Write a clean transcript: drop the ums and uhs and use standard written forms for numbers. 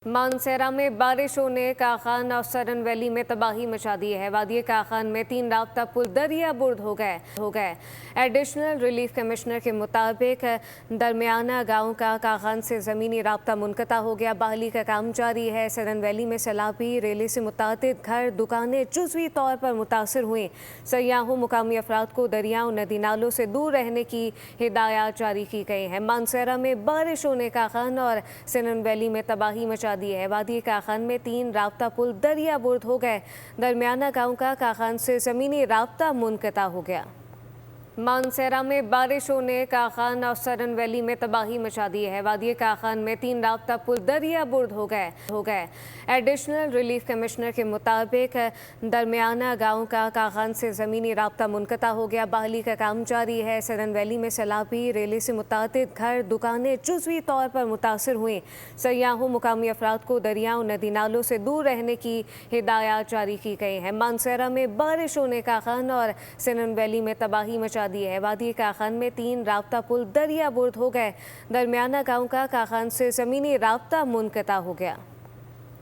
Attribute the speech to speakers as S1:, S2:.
S1: मानसेरा में बारिशों ने काखान और सरन वैली में तबाही मचा दी है। वादी काखान में 3 राब्ता पुल दरिया बुर्द हो गए। एडिशनल रिलीफ कमिश्नर के मुताबिक दरमियाना गांव का काखान से ज़मीनी राब्ता मुनक़ता हो गया। बहाली का काम जारी है। सरन वैली में सैलाबी रेले से मुतादिद घर दुकानें जुज़वी तौर पर मुतासर हुई। सयाहों मुकामी अफराद को दरियाओं नदी नालों से दूर रहने की हिदायत जारी की गई है। मानसेरा में बारिशों ने काखान और सरन वैली में तबाही मचा दी है। वादी काखान में 3 राब्ता पुल दरिया बुर्द हो गए। दरमियाना गांव का काखान से ज़मीनी राब्ता मुनक़ता हो गया। मानसेरा में बारिशों ने काखान और सरन वैली में तबाही मचा दी है। वादी काखान में 3 राब्ता पुल दरिया बुर्द हो गए। एडिशनल रिलीफ कमिश्नर के मुताबिक दरमियाना गांव का काखान से ज़मीनी राब्ता मुनक़ता हो गया। बहाली का काम जारी है। सरन वैली में सैलाबी रेले से मुतादिद घर दुकानें जुज़वी तौर पर मुतासर हुई। सयाहों मुकामी अफराद को दरियाओं नदी नालों से दूर रहने की हिदायत जारी की गई है। मानसेरा में बारिशों ने काखान और सरन वैली में तबाही मचा दी है। वादी काखान में 3 राब्ता पुल दरिया बुर्द हो गए। दरमियाना गांव का काखान से ज़मीनी राब्ता मुनक़ता हो गया।